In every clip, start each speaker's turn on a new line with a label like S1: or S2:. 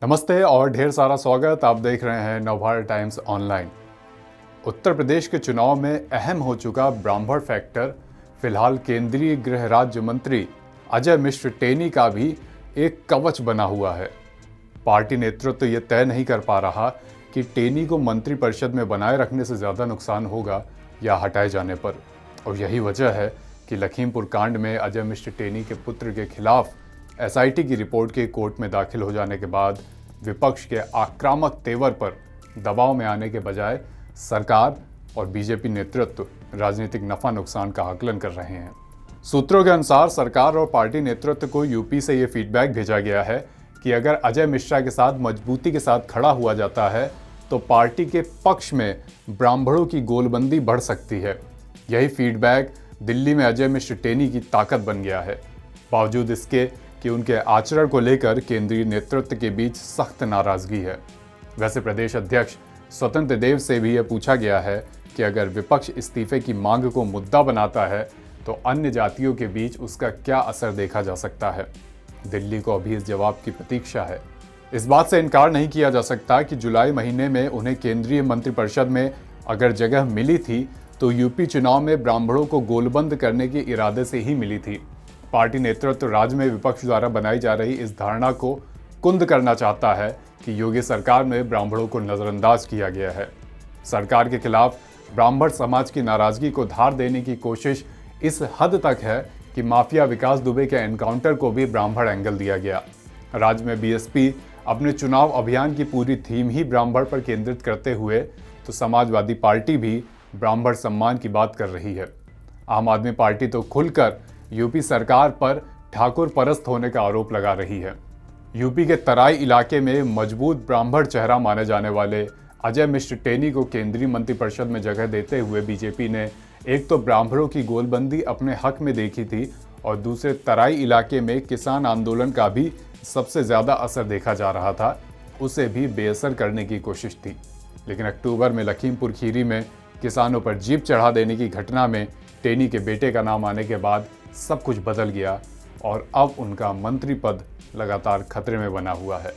S1: नमस्ते और ढेर सारा स्वागत। आप देख रहे हैं नवभारत टाइम्स ऑनलाइन। उत्तर प्रदेश के चुनाव में अहम हो चुका ब्राह्मण फैक्टर फिलहाल केंद्रीय गृह राज्य मंत्री अजय मिश्र टेनी का भी एक कवच बना हुआ है। पार्टी नेतृत्व तो ये तय नहीं कर पा रहा कि टेनी को मंत्रिपरिषद में बनाए रखने से ज़्यादा नुकसान होगा या हटाए जाने पर, और यही वजह है कि लखीमपुर कांड में अजय मिश्र टेनी के पुत्र के खिलाफ एसआईटी की रिपोर्ट के कोर्ट में दाखिल हो जाने के बाद विपक्ष के आक्रामक तेवर पर दबाव में आने के बजाय सरकार और बीजेपी नेतृत्व राजनीतिक नफा नुकसान का आकलन कर रहे हैं। सूत्रों के अनुसार सरकार और पार्टी नेतृत्व को यूपी से ये फीडबैक भेजा गया है कि अगर अजय मिश्रा के साथ मजबूती के साथ खड़ा हुआ जाता है तो पार्टी के पक्ष में ब्राह्मणों की गोलबंदी बढ़ सकती है। यही फीडबैक दिल्ली में अजय मिश्र टेनी की ताकत बन गया है, बावजूद इसके कि उनके आचरण को लेकर केंद्रीय नेतृत्व के बीच सख्त नाराजगी है। वैसे प्रदेश अध्यक्ष स्वतंत्र देव से भी यह पूछा गया है कि अगर विपक्ष इस्तीफे की मांग को मुद्दा बनाता है तो अन्य जातियों के बीच उसका क्या असर देखा जा सकता है। दिल्ली को अभी इस जवाब की प्रतीक्षा है। इस बात से इनकार नहीं किया जा सकता कि जुलाई महीने में उन्हें केंद्रीय मंत्रिपरिषद में अगर जगह मिली थी तो यूपी चुनाव में ब्राह्मणों को गोलबंद करने के इरादे से ही मिली थी। पार्टी नेतृत्व राज्य में विपक्ष द्वारा बनाई जा रही इस धारणा को कुंद करना चाहता है कि योगी सरकार में ब्राह्मणों को नजरअंदाज किया गया है। सरकार के खिलाफ ब्राह्मण समाज की नाराजगी को धार देने की कोशिश इस हद तक है कि माफिया विकास दुबे के एनकाउंटर को भी ब्राह्मण एंगल दिया गया। राज्य में बीएसपी अपने चुनाव अभियान की पूरी थीम ही ब्राह्मण पर केंद्रित करते हुए तो समाजवादी पार्टी भी ब्राह्मण सम्मान की बात कर रही है। आम आदमी पार्टी तो खुलकर यूपी सरकार पर ठाकुर परस्त होने का आरोप लगा रही है। यूपी के तराई इलाके में मजबूत ब्राह्मण चेहरा माने जाने वाले अजय मिश्र टेनी को केंद्रीय मंत्रिपरिषद में जगह देते हुए बीजेपी ने एक तो ब्राह्मणों की गोलबंदी अपने हक में देखी थी और दूसरे तराई इलाके में किसान आंदोलन का भी सबसे ज़्यादा असर देखा जा रहा था, उसे भी बेअसर करने की कोशिश थी। लेकिन अक्टूबर में लखीमपुर खीरी में किसानों पर जीप चढ़ा देने की घटना में टेनी के बेटे का नाम आने के बाद सब कुछ बदल गया और अब उनका मंत्री पद लगातार खतरे में बना हुआ है।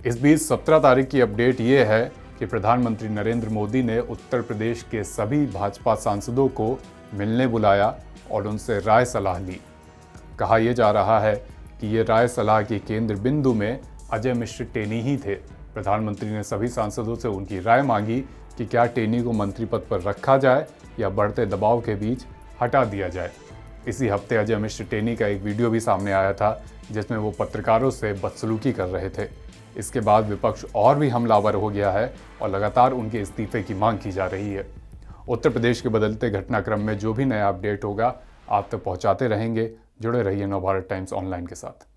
S1: इस बीच 17 तारीख की अपडेट ये है कि प्रधानमंत्री नरेंद्र मोदी ने उत्तर प्रदेश के सभी भाजपा सांसदों को मिलने बुलाया और उनसे राय सलाह ली। कहा यह जा रहा है कि ये राय सलाह के केंद्र बिंदु में अजय मिश्र टेनी ही थे। प्रधानमंत्री ने सभी सांसदों से उनकी राय मांगी कि क्या टेनी को मंत्री पद पर रखा जाए या बढ़ते दबाव के बीच हटा दिया जाए। इसी हफ्ते अजय मिश्र टेनी का एक वीडियो भी सामने आया था जिसमें वो पत्रकारों से बदसलूकी कर रहे थे। इसके बाद विपक्ष और भी हमलावर हो गया है और लगातार उनके इस्तीफे की मांग की जा रही है। उत्तर प्रदेश के बदलते घटनाक्रम में जो भी नया अपडेट होगा आप तक पहुंचाते रहेंगे। जुड़े रहिए नवभारत टाइम्स ऑनलाइन के साथ।